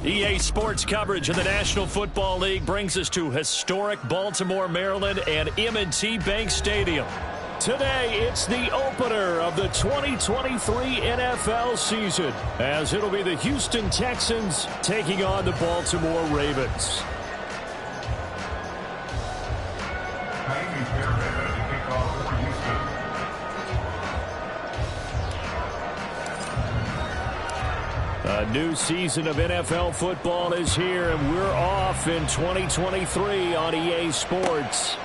EA Sports coverage of the National Football League brings us to historic Baltimore, Maryland, and M&T Bank Stadium. Today, it's the opener of the 2023 NFL season, as it'll be the Houston Texans taking on the Baltimore Ravens. A new season of NFL football is here, and we're off in 2023 on EA Sports.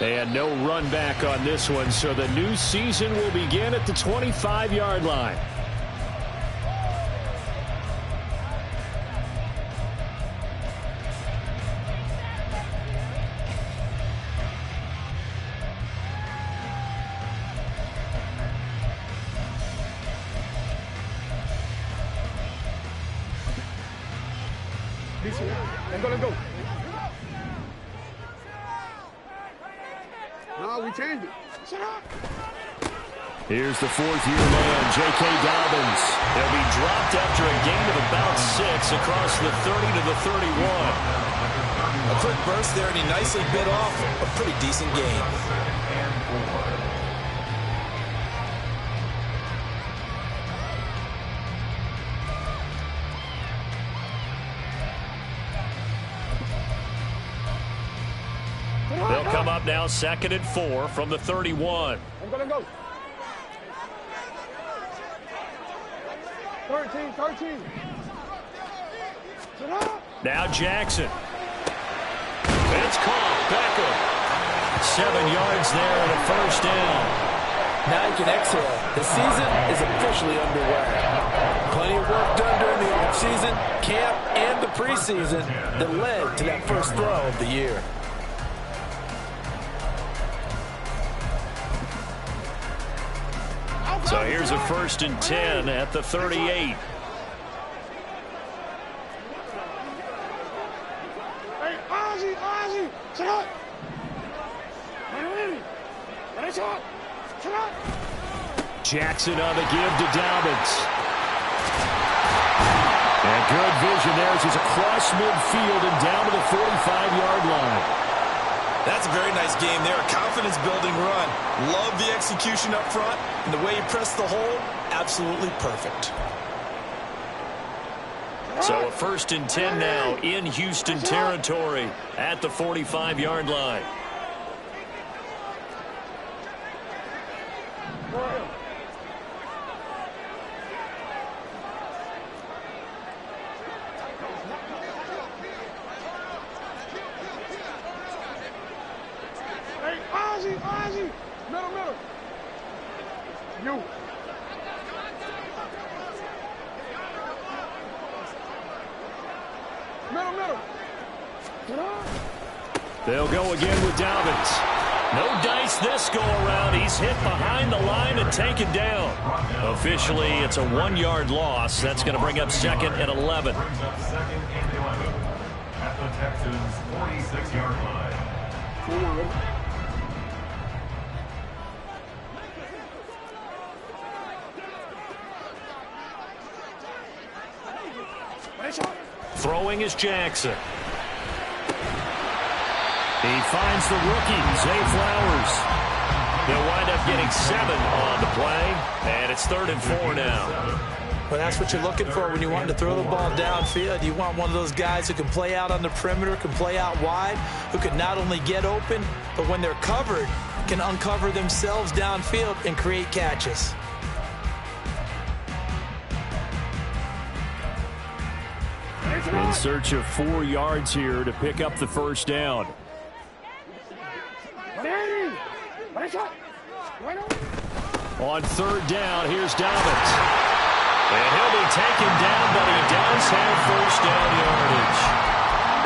And no run back on this one, so the new season will begin at the 25-yard line. Let's go. No, we changed it. Shut up. Here's the fourth-year man, J.K. Dobbins. He'll be dropped after a gain of about 6 across the 30 to the 31. A quick burst there, and he nicely bit off a pretty decent gain. They'll come up now 2nd and 4 from the 31. Let's go. 13. Now Jackson. It's caught. Beckham. 7 yards there and a first down. Now you can exhale. The season is officially underway. Plenty of work done during the season, camp, and the preseason that led to that first throw of the year. So here's a 1st and 10 at the 38. Hey, Ozzie, shut up. Shut up. Jackson on the give to Dobbins. And good vision there as he's across midfield and down to the 45-yard line. That's a very nice game there, a confidence-building run. Love the execution up front, and the way he pressed the hole, absolutely perfect. So a 1st and 10 now in Houston territory at the 45-yard line. Ozzie, middle. You. Middle. They'll go again with Dobbins. No dice this go around. He's hit behind the line and taken down. Officially, it's a 1-yard loss. That's going to bring up 2nd and 11. At the Texans' 46-yard line. Throwing is Jackson. He finds the rookie, Zay Flowers. They'll wind up getting 7 on the play, and it's 3rd and 4 now. Well, that's what you're looking for when you want to throw the ball downfield. You want one of those guys who can play out on the perimeter, can play out wide, who can not only get open, but when they're covered, can uncover themselves downfield and create catches. In search of 4 yards here to pick up the first down. On 3rd down, here's Dobbins. And he'll be taken down, but he does have first down yardage.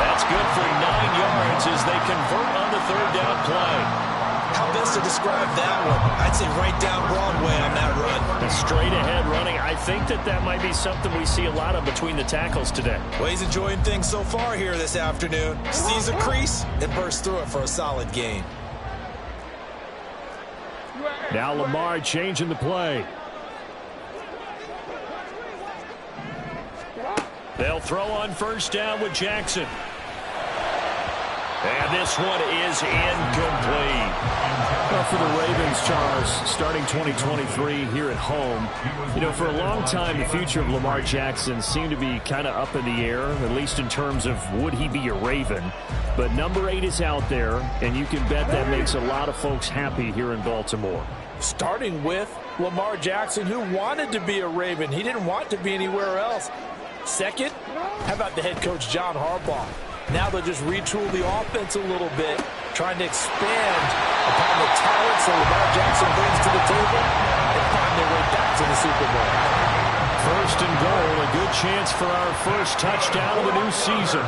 That's good for 9 yards as they convert on the 3rd down play. How best to describe that one? I'd say right down Broadway on that run. A straight ahead running. I think that might be something we see a lot of between the tackles today. Well, he's enjoying things so far here this afternoon. Sees a crease and bursts through it for a solid gain. Now Lamar changing the play. They'll throw on first down with Jackson. And this one is incomplete. Well, for the Ravens, Charles, starting 2023 here at home, you know, for a long time, the future of Lamar Jackson seemed to be kind of up in the air, at least in terms of would he be a Raven. But number 8 is out there, and you can bet that makes a lot of folks happy here in Baltimore. Starting with Lamar Jackson, who wanted to be a Raven. He didn't want to be anywhere else. Second, how about the head coach, John Harbaugh? Now they'll just retool the offense a little bit, trying to expand upon the talents that Lamar Jackson brings to the table and find their way back to the Super Bowl. First and goal, a good chance for our first touchdown of the new season.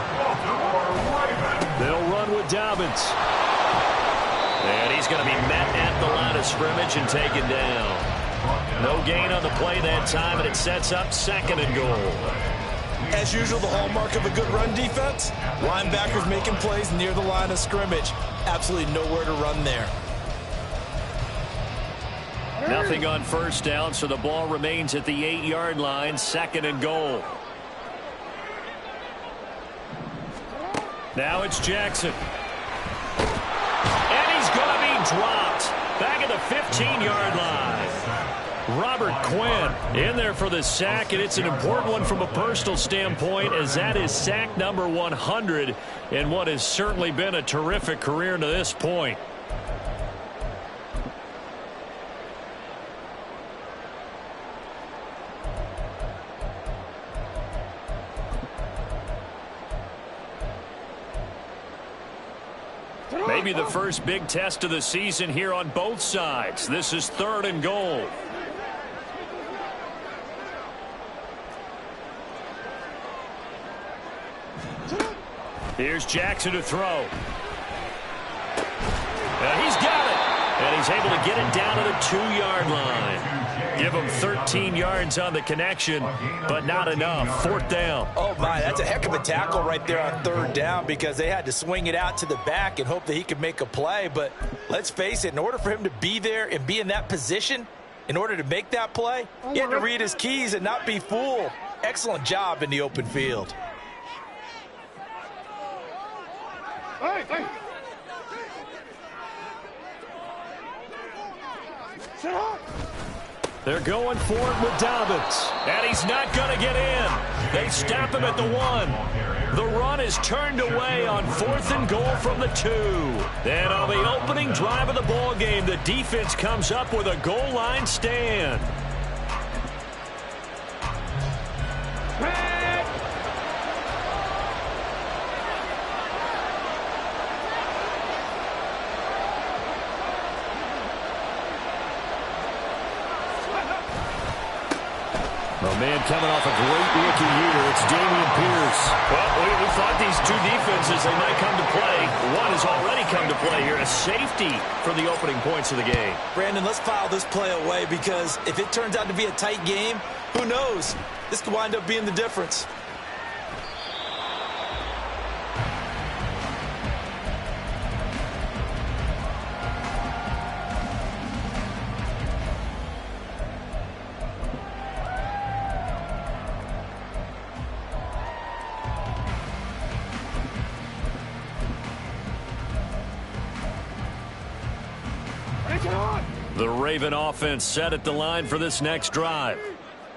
They'll run with Dobbins. And he's going to be met at the line of scrimmage and taken down. No gain on the play that time, and it sets up second and goal. As usual, the hallmark of a good run defense, linebackers making plays near the line of scrimmage. Absolutely nowhere to run there. Nothing on first down, so the ball remains at the 8-yard line, second and goal. Now it's Jackson. And he's going to be dropped back at the 15-yard line. Robert Quinn in there for the sack, and it's an important one from a personal standpoint, as that is sack number 100 in what has certainly been a terrific career to this point. Maybe the first big test of the season here on both sides. This is third and goal. Here's Jackson to throw. And he's got it. And he's able to get it down to the 2-yard line. Give him 13 yards on the connection, but not enough. Fourth down. Oh, my, that's a heck of a tackle right there on third down, because they had to swing it out to the back and hope that he could make a play. But let's face it, in order for him to be there and be in that position, in order to make that play, he had to read his keys and not be fooled. Excellent job in the open field. Hey. Sit up. They're going for it with Dobbins. And he's not going to get in. They stop him at the 1. The run is turned away on fourth and goal from the 2. Then on the opening drive of the ball game, the defense comes up with a goal line stand. Oh, man, coming off a great rookie year, it's Dameon Pierce. Well, we thought these two defenses, they might come to play. One has already come to play here, a safety for the opening points of the game. Brandon, let's file this play away, because if it turns out to be a tight game, who knows? This could wind up being the difference. The Raven offense set at the line for this next drive.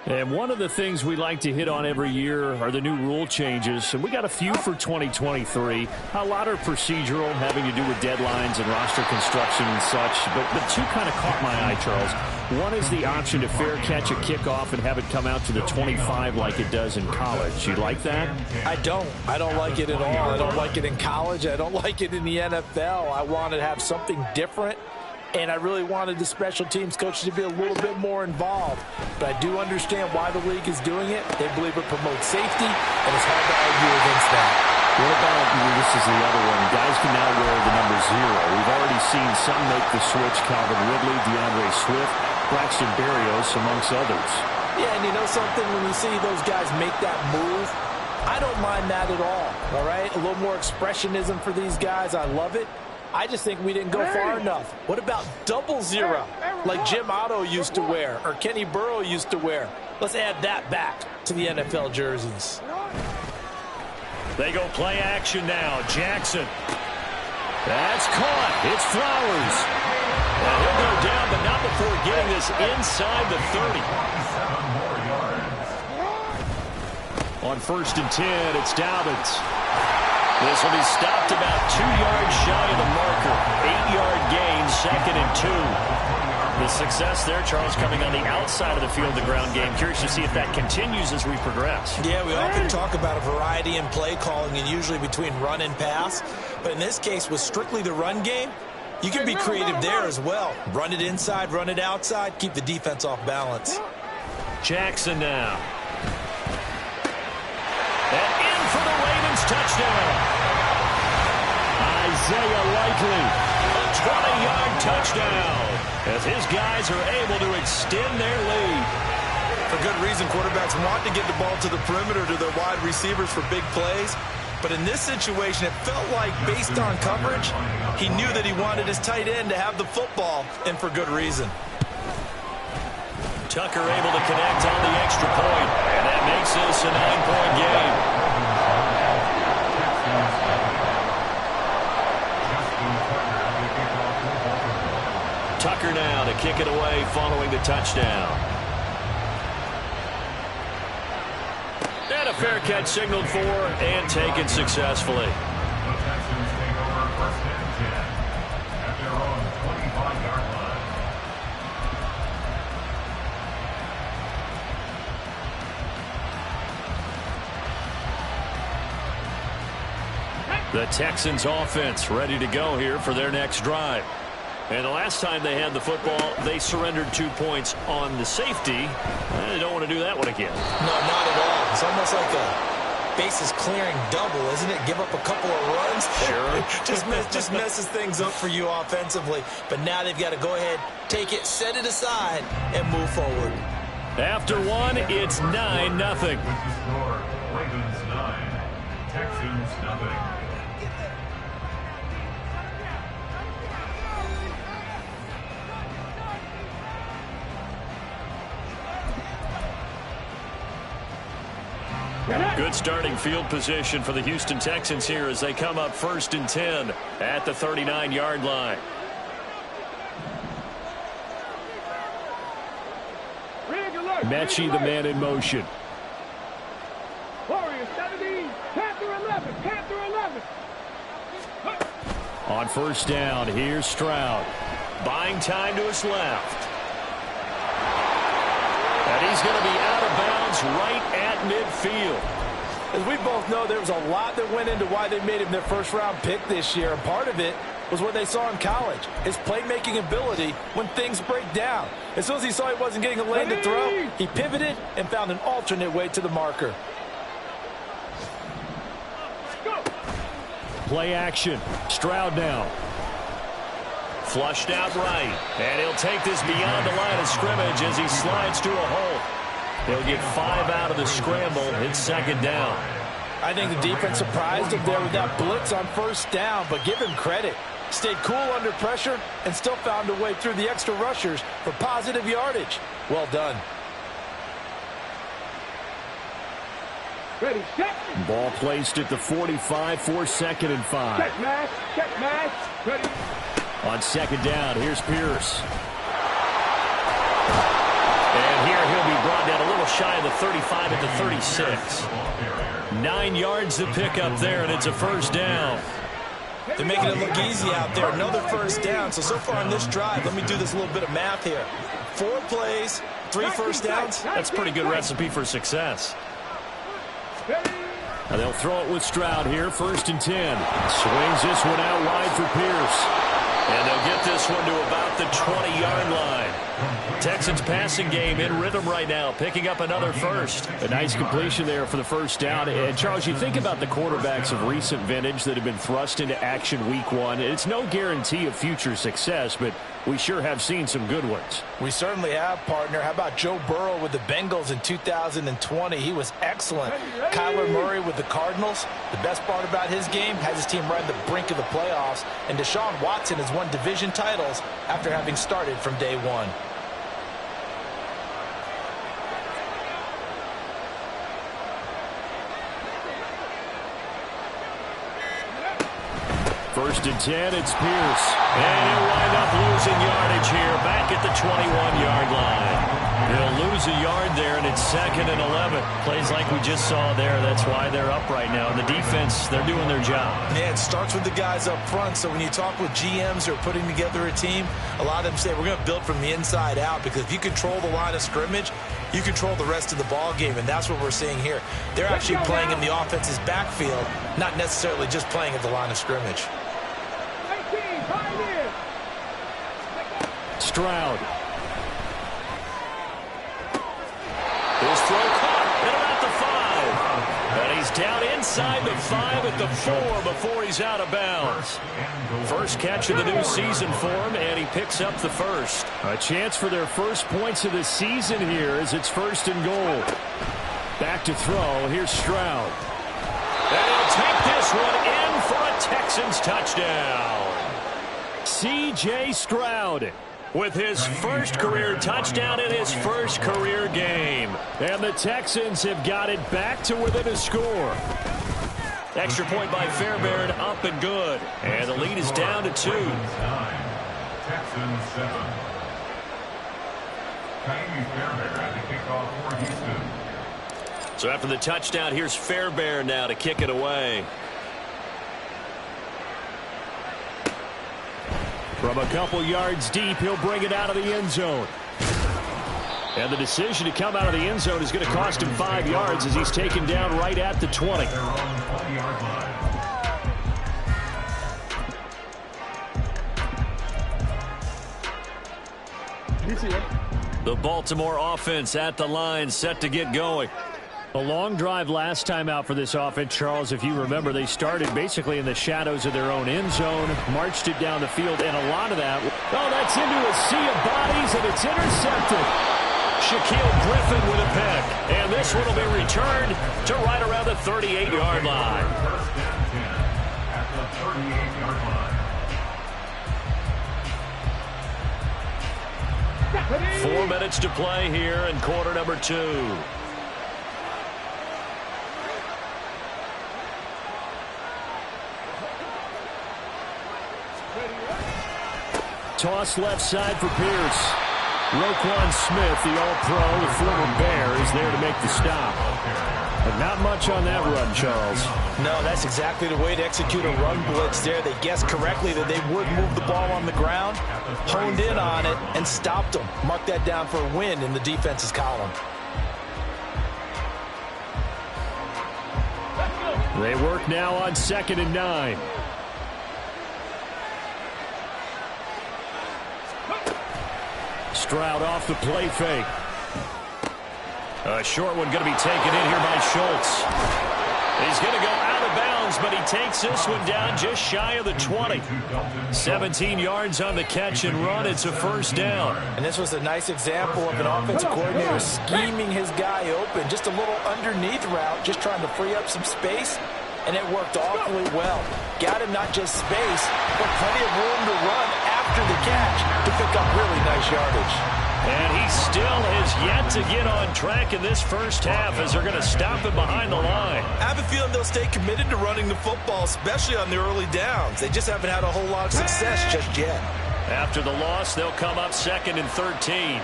And one of the things we like to hit on every year are the new rule changes. And we got a few for 2023. A lot are procedural, having to do with deadlines and roster construction and such. But two kind of caught my eye, Charles. One is the option to fair catch a kickoff and have it come out to the 25 like it does in college. You like that? I don't. I don't like it at all. I don't like it in college. I don't like it in the NFL. I want to have something different. And I really wanted the special teams coaches to be a little bit more involved. But I do understand why the league is doing it. They believe it promotes safety, and it's hard to argue against that. What about, this is the other one, guys can now wear the number 0. We've already seen some make the switch, Calvin Ridley, DeAndre Swift, Braxton Berrios, amongst others. Yeah, and you know something, when you see those guys make that move, I don't mind that at all right? A little more expressionism for these guys. I love it. I just think we didn't go far enough. What about 00, like Jim Otto used to wear or Kenny Burrow used to wear? Let's add that back to the NFL jerseys. They go play action now. Jackson. That's caught. It's Flowers. And he'll go down, but not before getting this inside the 30. On 1st and 10, it's Dobbins. This will be stopped about 2 yards shy of the marker. 8-yard gain, 2nd and 2. The success there, Charles, coming on the outside of the field, the ground game. Curious to see if that continues as we progress. Yeah, we often talk about a variety in play calling and usually between run and pass. But in this case, with strictly the run game, you can be creative there as well. Run it inside, run it outside, keep the defense off balance. Jackson now. And in for the Ravens touchdown. Isaiah Likely. A 20-yard touchdown as his guys are able to extend their lead. For good reason, quarterbacks want to get the ball to the perimeter to their wide receivers for big plays. But in this situation, it felt like, based on coverage, he knew that he wanted his tight end to have the football, and for good reason. Tucker able to connect on the extra point, and that makes this a 9-point game. Tucker now to kick it away following the touchdown. And a fair catch signaled for and taken successfully. The Texans take over 1st and 10 at their own 25-yard line. The Texans offense ready to go here for their next drive. And the last time they had the football, they surrendered 2 points on the safety. They don't want to do that one again. No, not at all. It's almost like a bases clearing double, isn't it? Give up a couple of runs. Sure. just messes things up for you offensively. But now they've got to go ahead, take it, set it aside, and move forward. After one, it's 9-0. With the score, Ravens 9, Texans 0. Good starting field position for the Houston Texans here as they come up 1st and 10 at the 39-yard line. Mechie, the man in motion. Warriors 17, Panther 11, Panther 11. On 1st down, here's Stroud. Buying time to his left. And he's going to be out of bounds right at midfield. As we both know, there was a lot that went into why they made him their first-round pick this year. And part of it was what they saw in college, his playmaking ability when things break down. As soon as he saw he wasn't getting a lane to throw, he pivoted and found an alternate way to the marker. Play action. Stroud now. Flushed out right. And he'll take this beyond the line of scrimmage as he slides to a hole. He'll get 5 out of the scramble. It's 2nd down. I think the defense surprised him there with that blitz on 1st down, but give him credit. Stayed cool under pressure and still found a way through the extra rushers for positive yardage. Well done. Ready, set. Ball placed at the 45 for 2nd and 5. Check match. Ready. On 2nd down, here's Pierce. And here he'll be brought down a little shy of the 35 at the 36. 9 yards to pick up there, and it's a 1st down. They're making it look easy out there. Another 1st down. So far on this drive, let me do this little bit of math here. 4 plays, 3 first downs. That's a pretty good recipe for success. Now they'll throw it with Stroud here, 1st and 10. Swings this one out wide for Pierce. And they'll get this one to about the 20-yard line. Texans passing game in rhythm right now, picking up another 1st. A nice completion there for the 1st down. And, Charles, you think about the quarterbacks of recent vintage that have been thrust into action week 1. It's no guarantee of future success, but we sure have seen some good ones. We certainly have, partner. How about Joe Burrow with the Bengals in 2020? He was excellent. Kyler Murray with the Cardinals. The best part about his game has his team right on the brink of the playoffs. And Deshaun Watson has won division titles after having started from day 1. First and 10, it's Pierce. And he'll wind up losing yardage here, back at the 21-yard line. They'll lose a yard there, and it's 2nd and 11. Plays like we just saw there. That's why they're up right now. And the defense, they're doing their job. Yeah, it starts with the guys up front. So when you talk with GMs who are putting together a team, a lot of them say we're going to build from the inside out, because if you control the line of scrimmage, you control the rest of the ball game, and that's what we're seeing here. They're actually playing in the offense's backfield, not necessarily just playing at the line of scrimmage. Stroud. His throw caught at about the 5. And he's down inside the 5 at the 4 before he's out of bounds. First catch of the new season for him, and he picks up the first. A chance for their first points of the season here as it's 1st and goal. Back to throw. Here's Stroud. And he'll take this one in for a Texans touchdown. C.J. Stroud with his first career touchdown in his first career game. And the Texans have got it back to within a score. Extra point by Fairbairn, up and good. And the lead is down to 2. Texans 7. Ka'imi Fairbairn at the kickoff for Houston. So after the touchdown, here's Fairbairn now to kick it away. From a couple yards deep, he'll bring it out of the end zone. And the decision to come out of the end zone is going to cost him 5 yards as he's taken down right at the 20. Their own 20-yard line. The Baltimore offense at the line, set to get going. A long drive last time out for this offense, Charles. If you remember, they started basically in the shadows of their own end zone, marched it down the field, and a lot of that, oh, that's into a sea of bodies, and it's intercepted. Shaquille Griffin with a pick, and this one will be returned to right around the 38-yard line. First and 10 at the 38-yard line. 4 minutes to play here in quarter number 2. Toss left side for Pierce. Roquan Smith, the all-pro, the former Bear, is there to make the stop. But not much on that run, Charles. No, that's exactly the way to execute a run blitz there. They guessed correctly that they would move the ball on the ground, honed in on it, and stopped them. Mark that down for a win in the defense's column. They work now on 2nd and 9. Stroud off the play fake. A short one going to be taken in here by Schultz. He's going to go out of bounds, but he takes this one down just shy of the 20. 17 yards on the catch and run. It's a first down. And this was a nice example of an offensive coordinator scheming his guy open. Just a little underneath route, just trying to free up some space, and it worked awfully well. Got him not just space, but plenty of room to run after the catch to pick up really nice yardage. And he still has yet to get on track in this first half as they're going to stop him behind the line. I have a feeling they'll stay committed to running the football, especially on the early downs. They just haven't had a whole lot of success just yet. After the loss, they'll come up 2nd and 13.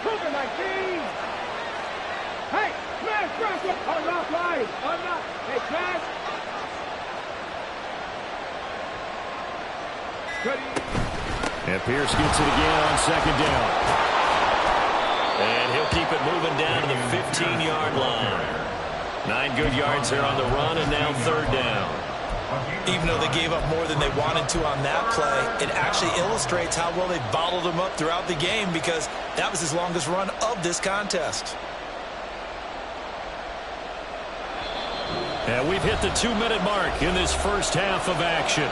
Moving like these. Hey, smash, drop it. Unlock line. Unlock. Hey, smash. Ready. And Pierce gets it again on 2nd down. And he'll keep it moving down to the 15-yard line. 9 good yards there on the run, and now 3rd down. Even though they gave up more than they wanted to on that play, it actually illustrates how well they bottled them up throughout the game, because that was his longest run of this contest. And we've hit the 2-minute mark in this first half of action.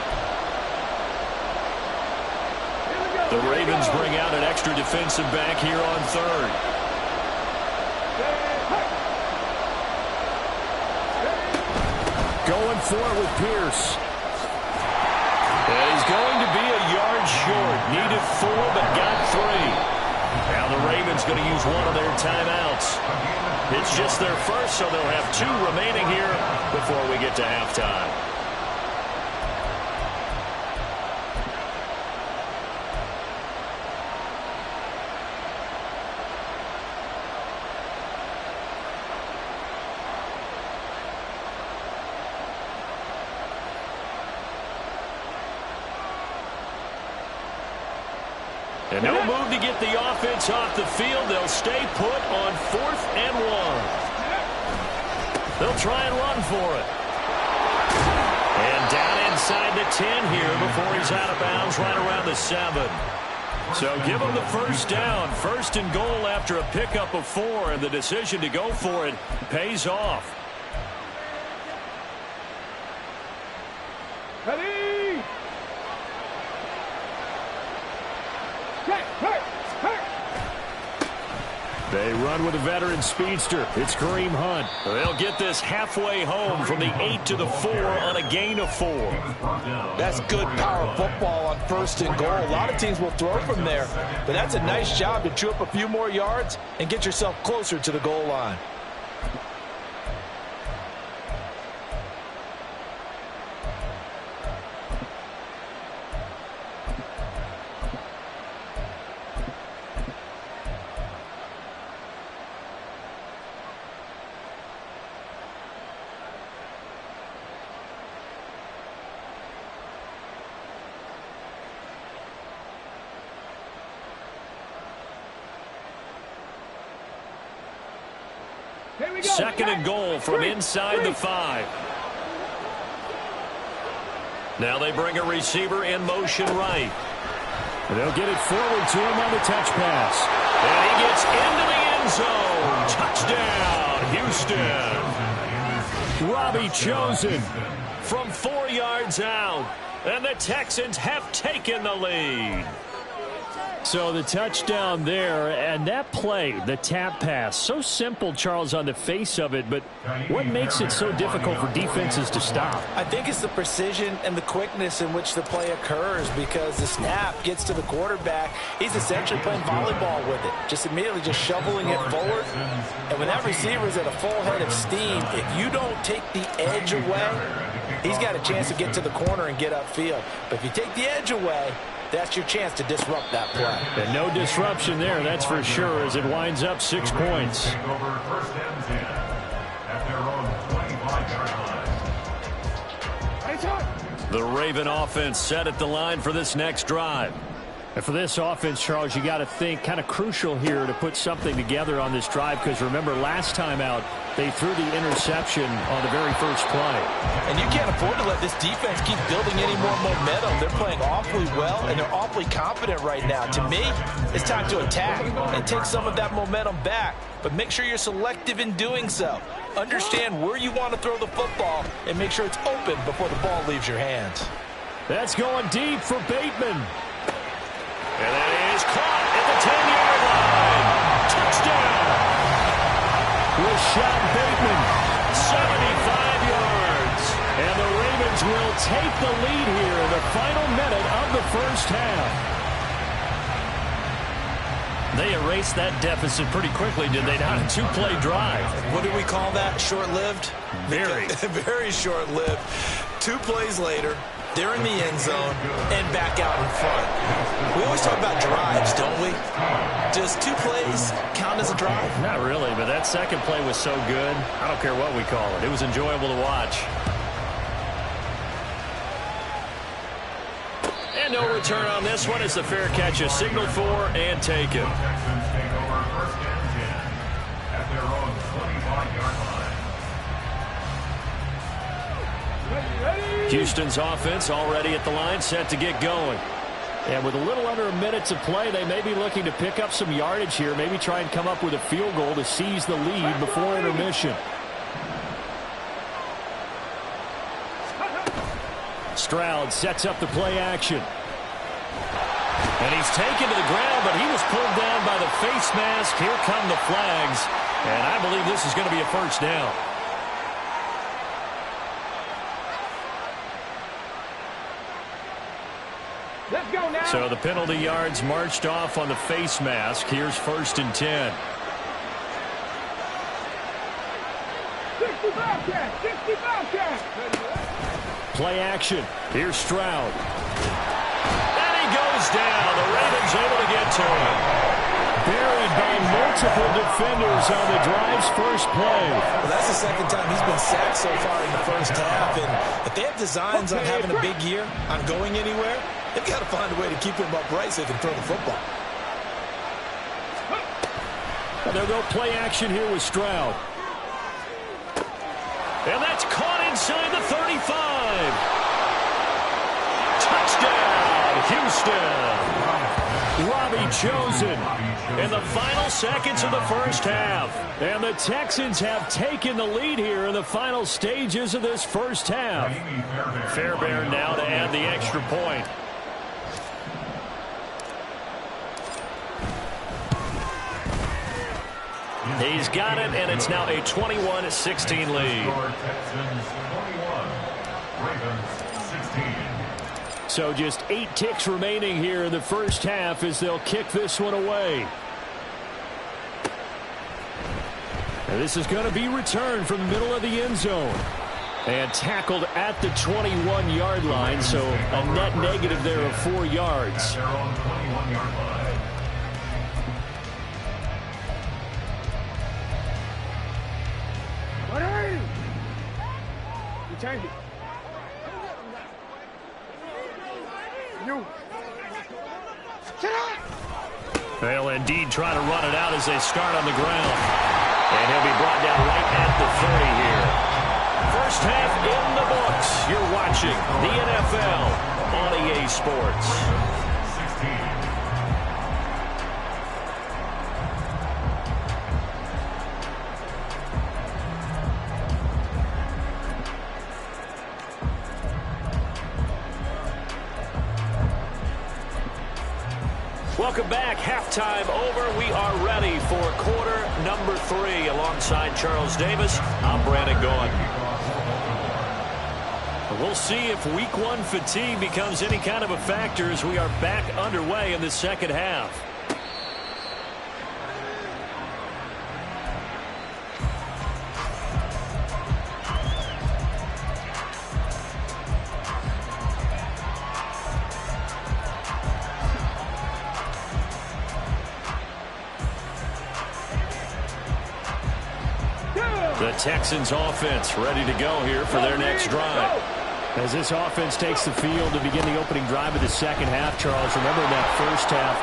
The Ravens bring out an extra defensive back here on 3rd. Going for it with Pierce. And he's going to be a yard short. Needed 4, but got 3. Now the Ravens going to use one of their timeouts. It's just their first, so they'll have 2 remaining here before we get to halftime. And no move to get the offense off the field. They'll stay put on 4th and 1. They'll try and run for it. And down inside the 10 here before he's out of bounds right around the 7. So give him the first down. 1st and goal after a pickup of 4, and the decision to go for it pays off. Ready? They run with a veteran speedster. It's Kareem Hunt. They'll get this halfway home from the 8 to the 4 on a gain of 4. That's good power football on 1st and goal. A lot of teams will throw from there, but that's a nice job to chew up a few more yards and get yourself closer to the goal line. Here we go. 2nd and goal from inside the 5. Now they bring a receiver in motion right. They'll get it forward to him on the touch pass. And he gets into the end zone. Touchdown, Houston. Robbie Chosen From 4 yards out. And the Texans have taken the lead. So the touchdown there, and that play, the tap pass, so simple, Charles, on the face of it, but what makes it so difficult for defenses to stop? I think it's the precision and the quickness in which the play occurs, because the snap gets to the quarterback. He's essentially playing volleyball with it, just immediately just shoveling it forward. And when that receiver is at a full head of steam, if you don't take the edge away, he's got a chance to get to the corner and get upfield. But if you take the edge away, that's your chance to disrupt that play. And no disruption there, that's for sure, as it winds up 6 points. Take over 1st and 10 at their own 25-yard line. The Raven offense set at the line for this next drive. And for this offense, Charles, you got to think kind of crucial here to put something together on this drive, because remember last time out they threw the interception on the very first play. And you can't afford to let this defense keep building any more momentum. They're playing awfully well, and they're awfully confident right now. To me, it's time to attack and take some of that momentum back, but make sure you're selective in doing so. Understand where you want to throw the football and make sure it's open before the ball leaves your hands. That's going deep for Bateman. And that is caught at the 10-yard line. Touchdown. Rashad Bateman. 75 yards. And the Ravens will take the lead here in the final minute of the first half. They erased that deficit pretty quickly, did they not? A 2-play drive. What do we call that? Short-lived? Very. Very short-lived. 2 plays later, they're in the end zone and back out in front. We always talk about drives, don't we? Does 2 plays count as a drive? Not really, but that second play was so good. I don't care what we call it. It was enjoyable to watch. And no return on this one as the fair catch is signaled for and taken. Texans take over 1st and 10 at their own 25-yard line. Houston's offense already at the line, set to get going. And with a little under a minute to play, they may be looking to pick up some yardage here, maybe try and come up with a field goal to seize the lead before intermission. Stroud sets up the play action. And he's taken to the ground, but he was pulled down by the face mask. Here come the flags. And I believe this is going to be a first down. Let's go now. So the penalty yards marched off on the face mask. Here's 1st and 10. 65 catch. 65 catch. Play action. Here's Stroud. And he goes down. The Ravens able to get to him. Buried by multiple defenders on the drive's first play. Well, that's the second time he's been sacked so far in the first half. And if they have designs on having a big year, on going anywhere, they've got to find a way to keep him upright so they can throw the football. And they'll go play action here with Stroud. And that's caught inside the 35. Touchdown, Houston. Robbie chosen in the final seconds of the first half. And the Texans have taken the lead here in the final stages of this first half. Fairbairn now to add the extra point. He's got it, and it's now a 21-16 lead. So just 8 ticks remaining here in the first half as they'll kick this one away. And this is going to be returned from the middle of the end zone. And tackled at the 21-yard line, so a net negative there of 4 yards. At their own 21-yard line. You change it. You. They'll indeed try to run it out as they start on the ground. And he'll be brought down right at the 30 here. First half in the books. You're watching the NFL on EA Sports. 16. Welcome back. Halftime over. We are ready for quarter number 3. Alongside Charles Davis, I'm Brandon Gaudin. We'll see if week 1 fatigue becomes any kind of a factor as we are back underway in the second half. The Texans offense ready to go here for their next drive. As this offense takes the field to begin the opening drive of the second half, Charles, remember that first half,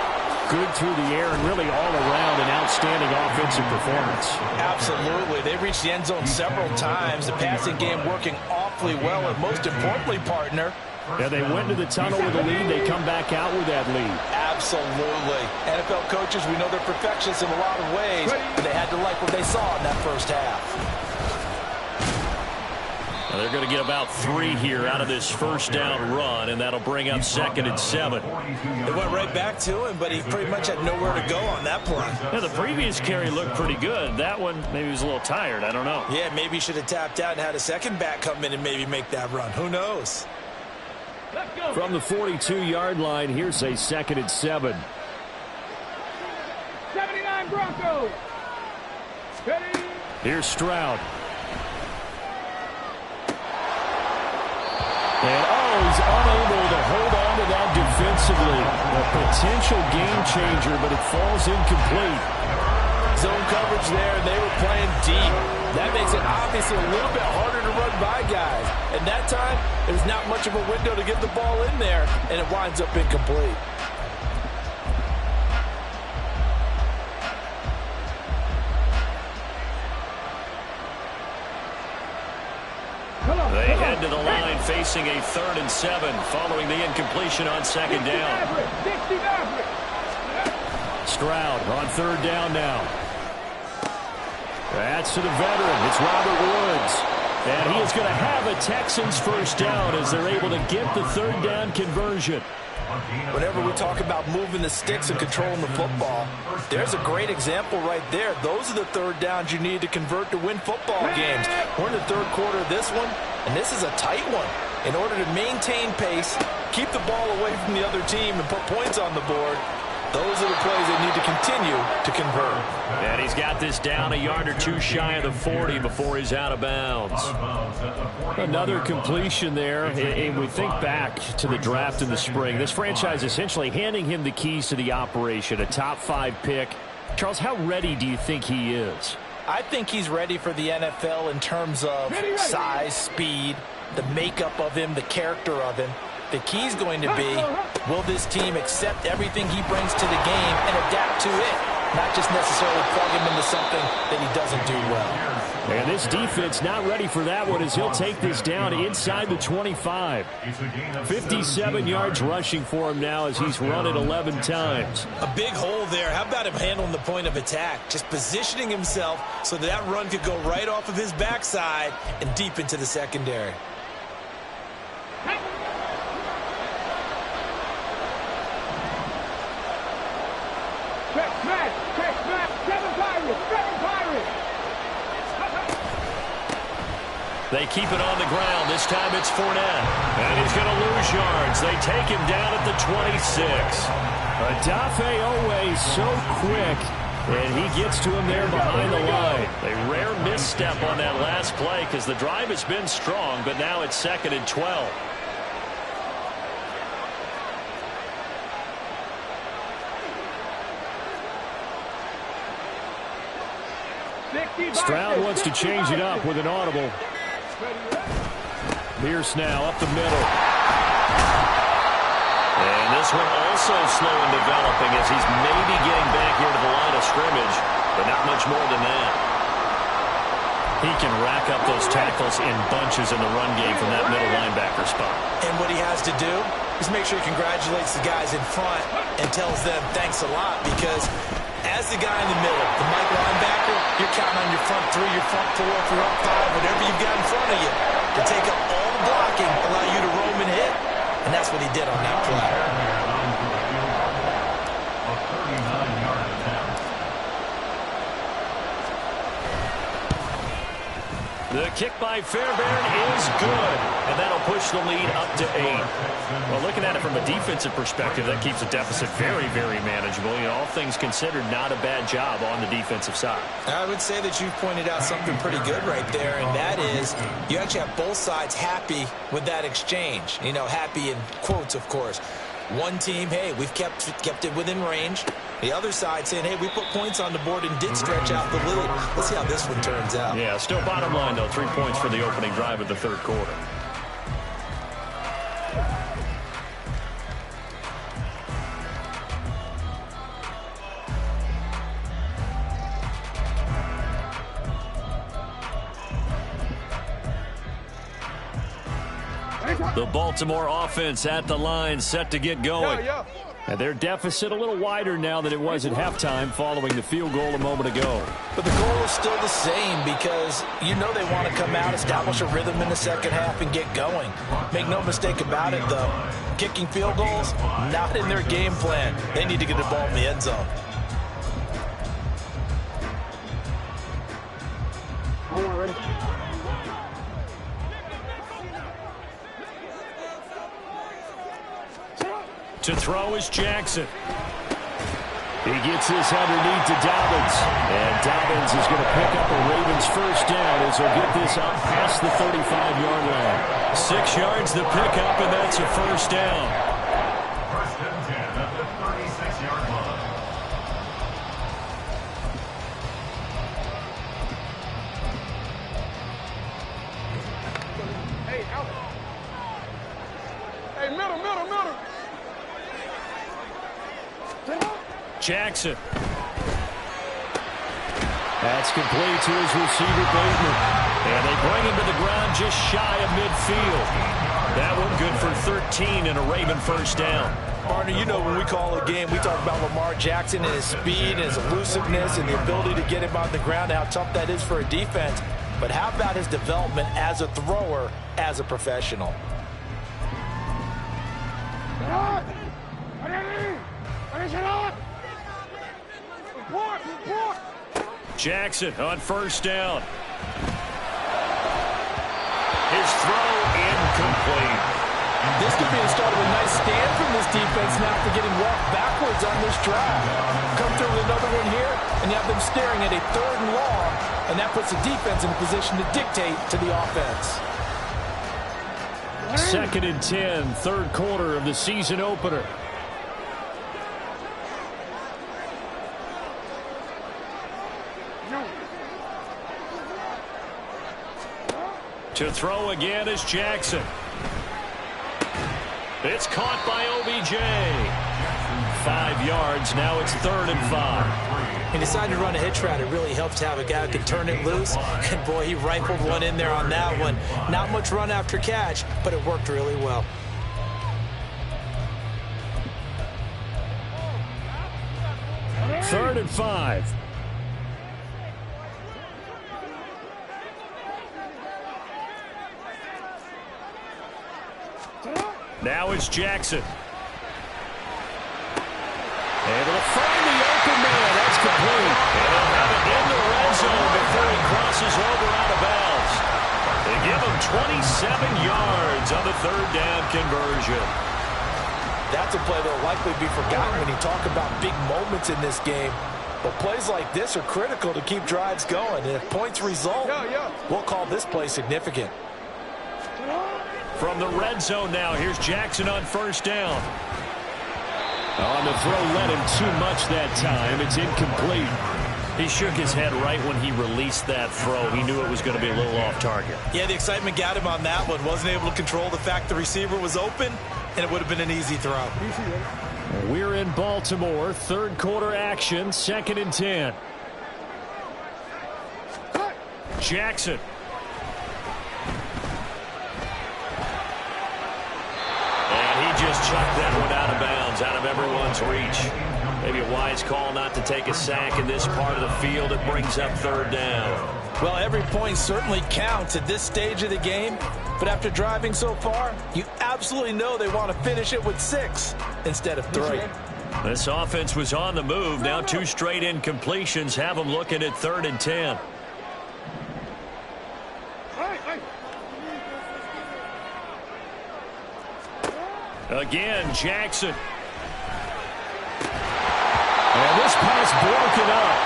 good through the air and really all around an outstanding offensive performance. Absolutely. They reached the end zone several times. The passing game working awfully well, and most importantly, partner, yeah, they went to the tunnel with a lead. They come back out with that lead. Absolutely. NFL coaches, we know they're perfectionists in a lot of ways, but they had to like what they saw in that first half. Well, they're going to get about 3 here out of this first down run, and that'll bring up 2nd and 7. They went right back to him, but he pretty much had nowhere to go on that play. Yeah, the previous carry looked pretty good. That one, maybe he was a little tired. I don't know. Yeah, maybe he should have tapped out and had a second back come in and maybe make that run. Who knows? From the 42-yard line, here's a 2nd and 7. 79 Broncos. Ready? Here's Stroud. And he's unable to hold on to that defensively. A potential game changer, but it falls incomplete. Zone coverage there, and they were playing deep. That makes it obviously a little bit harder to run by guys. And that time, there's not much of a window to get the ball in there, and it winds up incomplete. They head to the line facing a 3rd and 7 following the incompletion on 2nd down. Stroud on 3rd down now. That's to the veteran. It's Robert Woods. And he is going to have a Texans first down as they're able to get the 3rd down conversion. Whenever we talk about moving the sticks and controlling the football, there's a great example right there. Those are the 3rd downs you need to convert to win football games. We're in the 3rd quarter of this one, and this is a tight one. In order to maintain pace, keep the ball away from the other team, and put points on the board, those are the plays they need to continue to convert. And he's got this down a yard or two shy of the 40 before he's out of bounds. Another completion there. And we think back to the draft in the spring. This franchise essentially handing him the keys to the operation, a top 5 pick. Charles, how ready do you think he is? I think he's ready for the NFL in terms of size, speed, the makeup of him, the character of him. The key's going to be, will this team accept everything he brings to the game and adapt to it, not just necessarily plug him into something that he doesn't do well. And this defense not ready for that one as he'll take this down inside the 25. 57 yards rushing for him now as he's run it 11 times. A big hole there. How about him handling the point of attack? Just positioning himself so that run could go right off of his backside and deep into the secondary. They keep it on the ground. This time it's Fournette. And he's going to lose yards. They take him down at the 26. Odafe Oweh so quick, and he gets to him there behind the line. A rare misstep on that last play because the drive has been strong, but now it's 2nd and 12. Stroud wants to change it up with an audible. Pierce now up the middle. And this one also slow in developing as he's maybe getting back here to the line of scrimmage, but not much more than that. He can rack up those tackles in bunches in the run game from that middle linebacker spot. And what he has to do is make sure he congratulates the guys in front and tells them thanks a lot, because as the guy in the middle, the Mike linebacker, you're counting on your front 3, your front 4, if you're up 5, whatever you've got in front of you to take up all the blocking, allow you to roam and hit. And that's what he did on that play. A 39-yard attempt. The kick by Fairbairn is good, and that'll push the lead up to 8. Well, looking at it from a defensive perspective, that keeps the deficit very, very manageable. You know, all things considered, not a bad job on the defensive side. I would say that you've pointed out something pretty good right there, and that is you actually have both sides happy with that exchange. You know, happy in quotes, of course. One team, hey, we've kept it within range. The other side saying, hey, we put points on the board and did stretch out the lead. Let's see how this one turns out. Yeah, still bottom line, though, 3 points for the opening drive of the third quarter. The Baltimore offense at the line, set to get going. And their deficit a little wider now than it was at halftime following the field goal a moment ago. But the goal is still the same, because you know they want to come out, establish a rhythm in the second half, and get going. Make no mistake about it, though. Kicking field goals, not in their game plan. They need to get the ball in the end zone. To throw is Jackson. He gets this underneath to Dobbins. And Dobbins is going to pick up a Ravens first down as he'll get this out past the 35-yard line. 6 yards the pickup, and that's a first down. First and 10 at the 36-yard line. Hey, out. Hey, middle. Jackson. That's complete to his receiver, Bateman. And they bring him to the ground just shy of midfield. That one good for 13 and a Raven first down. Partner, you know when we call a game, we talk about Lamar Jackson and his speed and his elusiveness and the ability to get him on the ground, how tough that is for a defense. But how about his development as a thrower, as a professional? Jackson on first down. His throw incomplete. defense now after getting walked backwards on this drive. Come through with another one here, and you have them staring at a 3rd and long, and that puts the defense in a position to dictate to the offense. 2nd and 10, 3rd quarter of the season opener. To throw again is Jackson. It's caught by OBJ. 5 yards. Now it's 3rd and 5. He decided to run a hitch route. It really helps to have a guy who can turn it loose. And, boy, he rifled one in there on that one. Not much run after catch, but it worked really well. Third and 5. Now it's Jackson. Able to find the open man. That's complete. And they'll have it in the red zone before he crosses over out of bounds. They give him 27 yards on the 3rd down conversion. That's a play that will likely be forgotten when you talk about big moments in this game. But plays like this are critical to keep drives going. And if points result, we'll call this play significant. From the red zone now, here's Jackson on 1st down. On the throw, led him too much that time. It's incomplete. He shook his head right when he released that throw. He knew it was going to be a little off target. Yeah, the excitement got him on that one. Wasn't able to control the fact the receiver was open, and it would have been an easy throw. We're in Baltimore. 3rd quarter action. 2nd and 10. Jackson. Just chucked that one out of bounds, out of everyone's reach. Maybe a wise call not to take a sack in this part of the field. It brings up 3rd down. Well, every point certainly counts at this stage of the game. But after driving so far, you absolutely know they want to finish it with 6 instead of 3. This offense was on the move. Now 2 straight incompletions have them looking at 3rd and 10. Again, Jackson. And this pass broken up.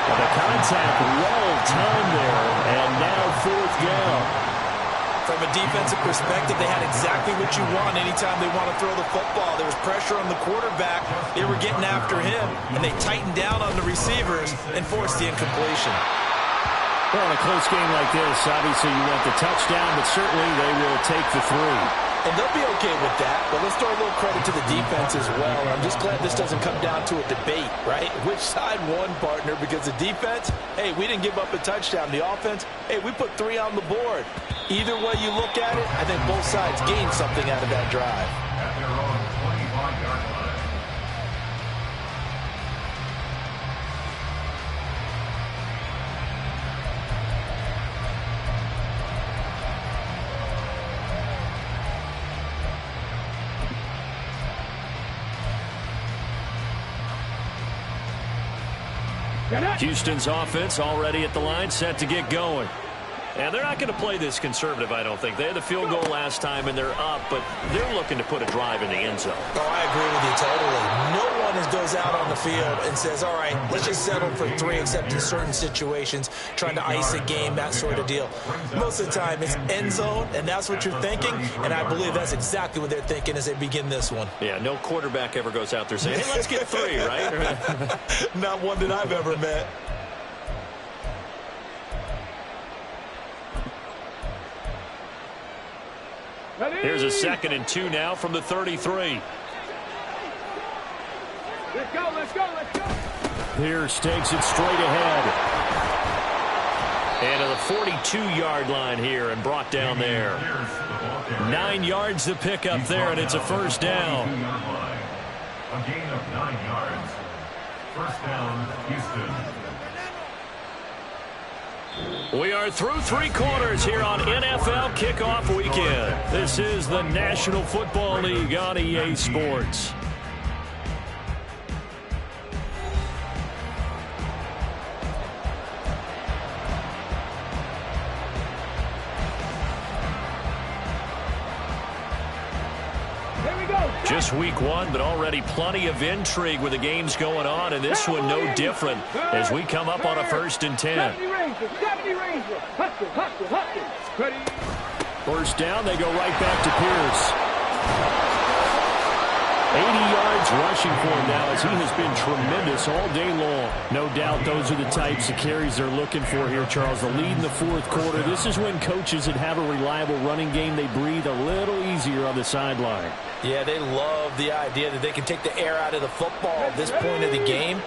And the contact well timed there. And now 4th down. From a defensive perspective, they had exactly what you want anytime they want to throw the football. There was pressure on the quarterback. They were getting after him, and they tightened down on the receivers and forced the incompletion. Well, in a close game like this, obviously you want the touchdown, but certainly they will take the 3. And they'll be okay with that, but let's throw a little credit to the defense as well. I'm just glad this doesn't come down to a debate, right? Which side won, partner? Because the defense, hey, we didn't give up a touchdown. The offense, hey, we put 3 on the board. Either way you look at it, I think both sides gained something out of that drive. At their own 25-yard line. Houston's offense already at the line, set to get going. And they're not going to play this conservative, I don't think. They had the field goal last time, and they're up, but they're looking to put a drive in the end zone. Oh, I agree with you totally. No one goes out on the field and says, all right, let's just settle for 3, except in certain situations, trying to ice a game, that sort of deal. Most of the time, it's end zone, and that's what you're thinking, and I believe that's exactly what they're thinking as they begin this one. Yeah, no quarterback ever goes out there saying, hey, let's get 3, right? Not one that I've ever met. Here's a 2nd and 2 now from the 33. Let's go, let's go, let's go. Pierce takes it straight ahead. And to the 42-yard line here and brought down there. 9 yards to pick up there, and it's a 1st down. A gain of 9 yards. 1st down, Houston. We are through 3 quarters here on NFL Kickoff Weekend. This is the National Football League on EA Sports. Here we go. Just week one, but already plenty of intrigue with the games going on, and this one no different as we come up on a 1st and 10. 70 Ranger. Hustle. First down, they go right back to Pierce. 80 yards rushing for him now as he has been tremendous all day long. No doubt those are the types of carries they're looking for here, Charles. The lead in the 4th quarter. This is when coaches that have a reliable running game, they breathe a little easier on the sideline. Yeah, they love the idea that they can take the air out of the football at this point of the game.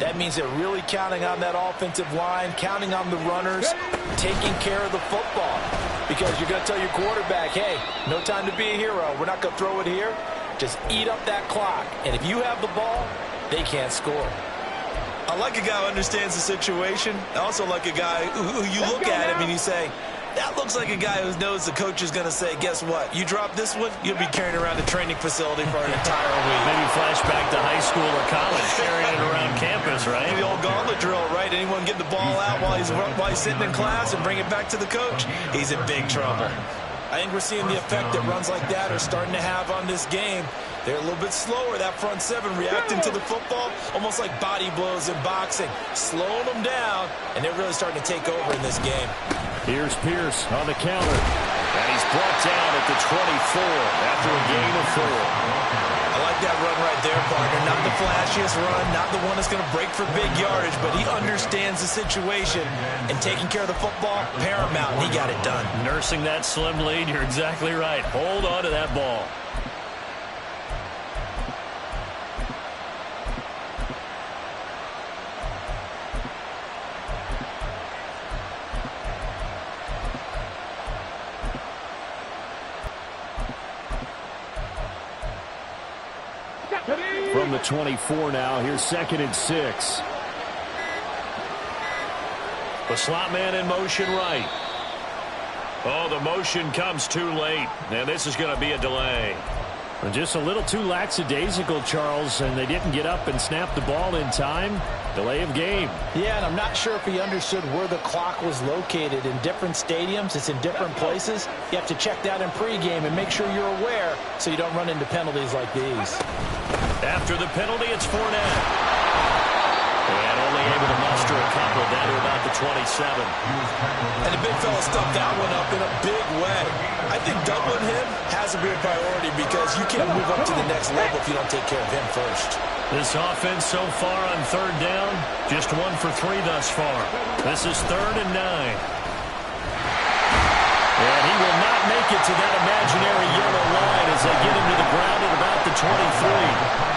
That means they're really counting on that offensive line, counting on the runners, taking care of the football. Because you're going to tell your quarterback, hey, no time to be a hero. We're not going to throw it here. Just eat up that clock. And if you have the ball, they can't score. I like a guy who understands the situation. I also like a guy who you look at him and you say, that looks like a guy who knows the coach is going to say, guess what? You drop this one, you'll be carrying around a training facility for an entire week. Maybe flashback to high school or college, carrying it around campus, right? The old gauntlet drill, right? Anyone get the ball out while he's sitting in class and bring it back to the coach? He's in big trouble. I think we're seeing the effect that runs like that are starting to have on this game. They're a little bit slower, that front seven, reacting to the football, almost like body blows in boxing, slowing them down, and they're really starting to take over in this game. Here's Pierce on the counter. And he's brought down at the 24 after a gain of 4. I like that run right there, partner. Not the flashiest run, not the one that's going to break for big yardage, but he understands the situation, and taking care of the football, paramount, and he got it done. Nursing that slim lead, you're exactly right. Hold on to that ball. From the 24 now, here's 2nd and 6. The slot man in motion right. Oh, the motion comes too late, and this is going to be a delay. And just a little too lackadaisical, Charles, and they didn't get up and snap the ball in time. Delay of game. Yeah, and I'm not sure if he understood where the clock was located. In different stadiums, it's in different places. You have to check that in pregame and make sure you're aware so you don't run into penalties like these. After the penalty, it's Fournette. And only able to muster a couple down to about the 27. And the big fella stuffed that one up in a big way. I think doubling him has to be a priority because you can't move up to the next level if you don't take care of him first. This offense so far on 3rd down, just 1 for 3 thus far. This is 3rd and 9. And he will not make it to that imaginary yellow line as they get him to the ground at about the 23.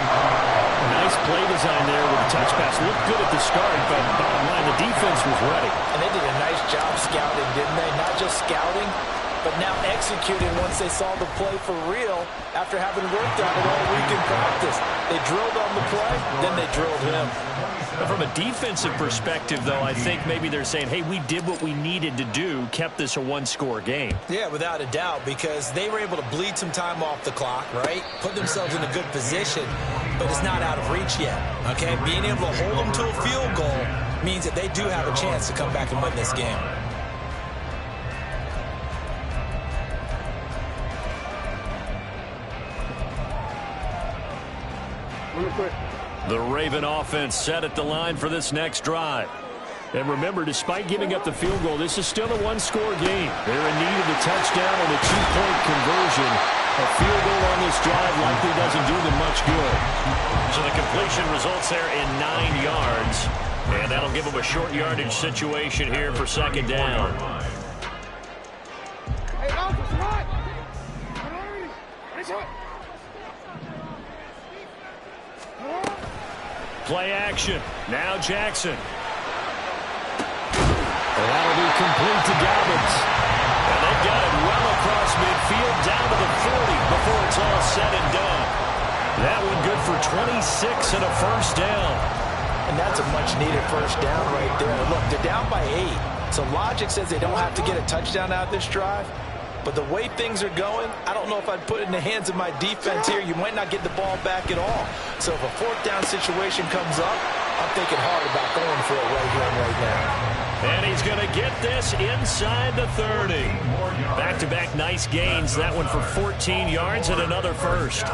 Nice play design there with the touch pass. Looked good at the start, but bottom line, the defense was ready. And they did a nice job scouting, didn't they? Not just scouting, but now executing once they saw the play for real after having worked on it all week in practice. They drilled on the play, then they drilled him. From a defensive perspective, though, I think maybe they're saying, hey, we did what we needed to do, kept this a one-score game. Yeah, without a doubt, because they were able to bleed some time off the clock, right? Put themselves in a good position, but it's not out of reach yet, okay? Being able to hold them to a field goal means that they do have a chance to come back and win this game. The Raven offense set at the line for this next drive. And remember, despite giving up the field goal, this is still a one-score game. They're in need of a touchdown and a two-point conversion. A field goal on this drive likely doesn't do them much good. So the completion results there in 9 yards. And that'll give them a short yardage situation here for 2nd down. Hey, offensive line! Play action. Now Jackson. That'll be complete to Dobbins. And they've got it well across midfield down to the 40 before it's all said and done. That one good for 26 and a first down. And that's a much-needed first down right there. Look, they're down by 8. So logic says they don't have to get a touchdown out of this drive. But the way things are going, I don't know if I'd put it in the hands of my defense here. You might not get the ball back at all. So if a 4th down situation comes up, I'm thinking hard about going for it right here and right now. And he's going to get this inside the 30. Back-to-back nice gains. That one for 14 yards and another first.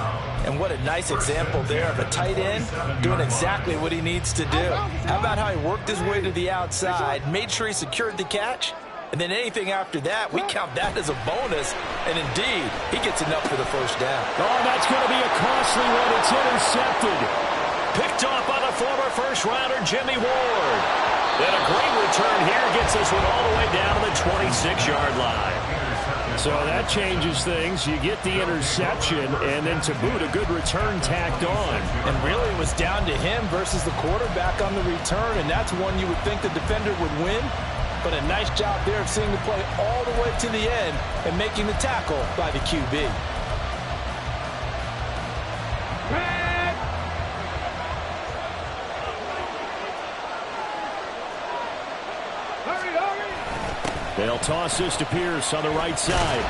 And what a nice example there of a tight end doing exactly what he needs to do. How about how he worked his way to the outside, made sure he secured the catch, and then anything after that, we count that as a bonus. And indeed, he gets enough for the first down. Oh, that's going to be a costly one. It's intercepted. Picked off by the former first-rounder, Jimmy Ward. And a great return here gets this one all the way down to the 26-yard line. So that changes things. You get the interception, and then to boot, a good return tacked on. And really, it was down to him versus the quarterback on the return, and that's one you would think the defender would win. But a nice job there of seeing the play all the way to the end and making the tackle by the QB. They'll toss this to Pierce on the right side.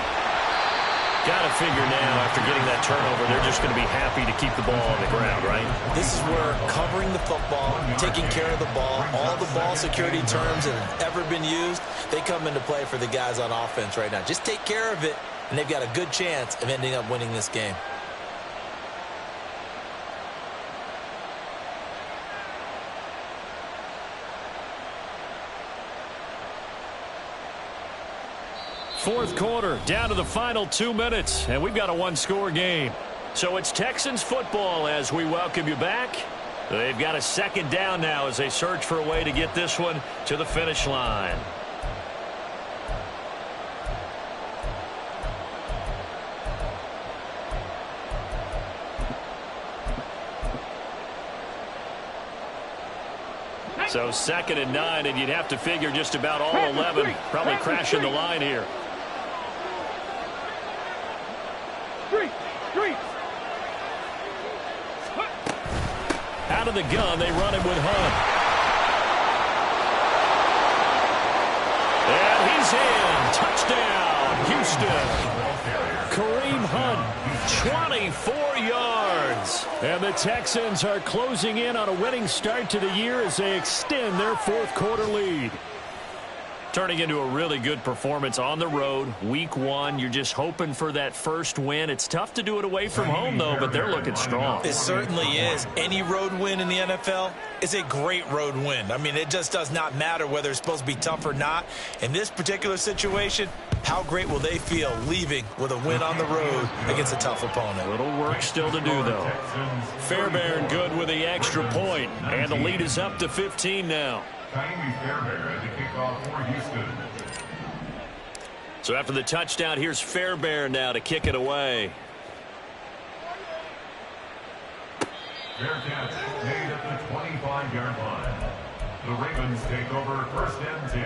Got to figure now, after getting that turnover, they're just going to be happy to keep the ball on the ground, right? This is where covering the football, taking care of the ball, all the ball security terms that have ever been used, they come into play for the guys on offense right now. Just take care of it, and they've got a good chance of ending up winning this game. Fourth quarter, down to the final 2 minutes, and we've got a one-score game. So it's Texans football as we welcome you back. They've got a second down now as they search for a way to get this one to the finish line. So 2nd and 9, and you'd have to figure just about all 11 probably crashing the line here. Out of the gun, they run him with Hunt. And he's in. Touchdown, Houston. Kareem Hunt, 24 yards. And the Texans are closing in on a winning start to the year as they extend their fourth quarter lead. Turning into a really good performance on the road, week 1. You're just hoping for that first win. It's tough to do it away from home, though, but they're looking strong. It certainly is. Any road win in the NFL is a great road win. I mean, it just does not matter whether it's supposed to be tough or not. In this particular situation, how great will they feel leaving with a win on the road against a tough opponent? A little work still to do, though. Fairbairn good with the extra point, and the lead is up to 15 now. Fairbairn to kick off for Houston. So after the touchdown, here's Fairbairn now to kick it away. Fair catch made at the 25-yard line. The Ravens take over 1st and 10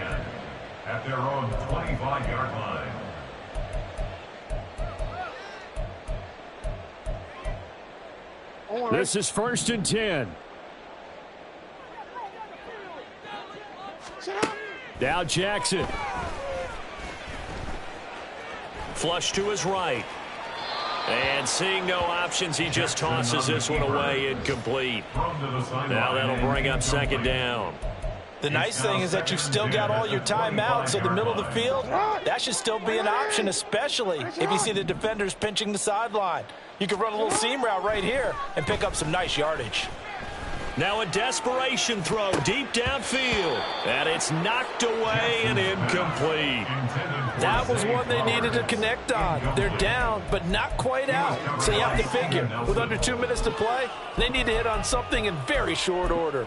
at their own 25-yard line. This is 1st and 10. Now Jackson. Flush to his right. And seeing no options, he just tosses this one away, incomplete. Now that'll bring up 2nd down. The nice thing is that you've still got all your timeouts, so the middle of the field, that should still be an option, especially if you see the defenders pinching the sideline. You can run a little seam route right here and pick up some nice yardage. Now a desperation throw deep downfield. And it's knocked away and incomplete. That was one they needed to connect on. They're down, but not quite out. So you have to figure, with under 2 minutes to play, they need to hit on something in very short order.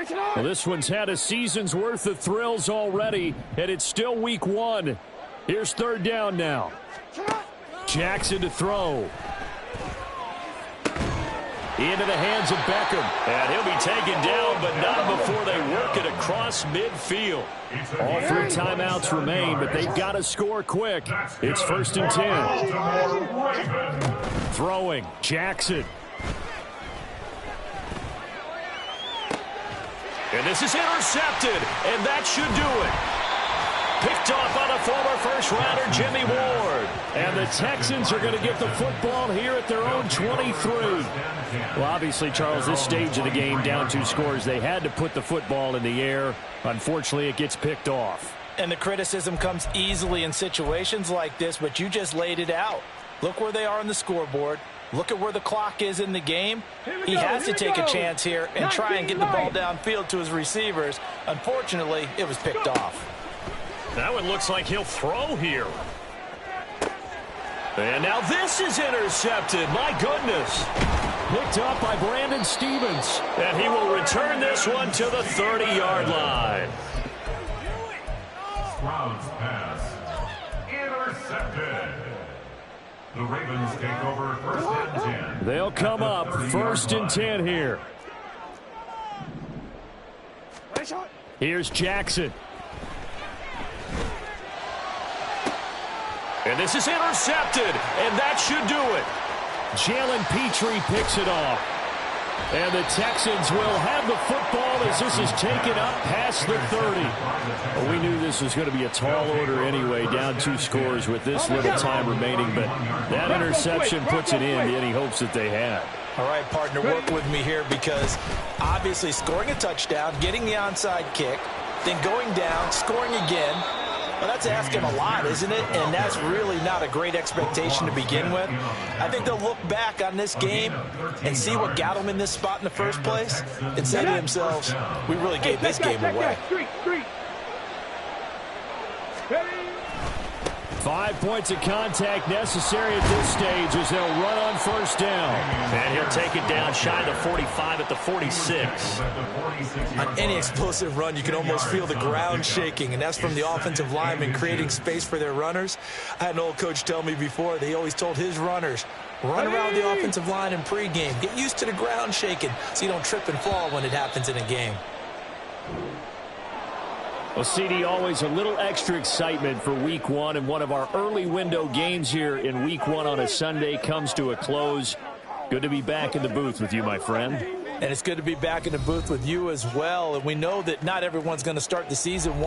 Well, this one's had a season's worth of thrills already, and it's still week 1. Here's 3rd down now. Jackson to throw. Into the hands of Beckham. And he'll be taken down, but not before they work it across midfield. All 3 timeouts remain, but they've got to score quick. It's 1st and 10. Throwing, Jackson. And this is intercepted, and that should do it. Picked off by the former first-rounder, Jimmy Ward. And the Texans are going to get the football here at their own 23. Well, obviously, Charles, this stage of the game, down 2 scores, they had to put the football in the air. Unfortunately, it gets picked off. And the criticism comes easily in situations like this, but you just laid it out. Look where they are on the scoreboard. Look at where the clock is in the game. He has to take a chance here and try and get the ball downfield to his receivers. Unfortunately, it was picked off. Now it looks like he'll throw here. And now this is intercepted. My goodness. Picked up by Brandon Stephens. And he will return this one to the 30-yard line. Stroud's pass. Intercepted. The Ravens take over 1st and 10. They'll come up 1st and 10 here. Here's Jackson. And this is intercepted, and that should do it. Jalen Petrie picks it off. And the Texans will have the football as this is taken up past the 30. Well, we knew this was going to be a tall order anyway, down 2 scores with this little time remaining, but that interception puts it in any hopes that they had. All right, partner, work with me here because obviously scoring a touchdown, getting the onside kick, then going down, scoring again. Well, that's asking a lot, isn't it? And that's really not a great expectation to begin with. I think they'll look back on this game and see what got them in this spot in the first place and say to themselves, we really gave this game away. 5 points of contact necessary at this stage as they'll run on 1st down. And he'll take it down shy of the 45 at the 46. On any explosive run, you can almost feel the ground shaking, and that's from the offensive linemen creating space for their runners. I had an old coach tell me before, they always told his runners, run around the offensive line in pregame. Get used to the ground shaking so you don't trip and fall when it happens in a game. Well, CD, always a little extra excitement for Week 1, and one of our early window games here in Week 1 on a Sunday comes to a close. Good to be back in the booth with you, my friend. And it's good to be back in the booth with you as well. And we know that not everyone's going to start the season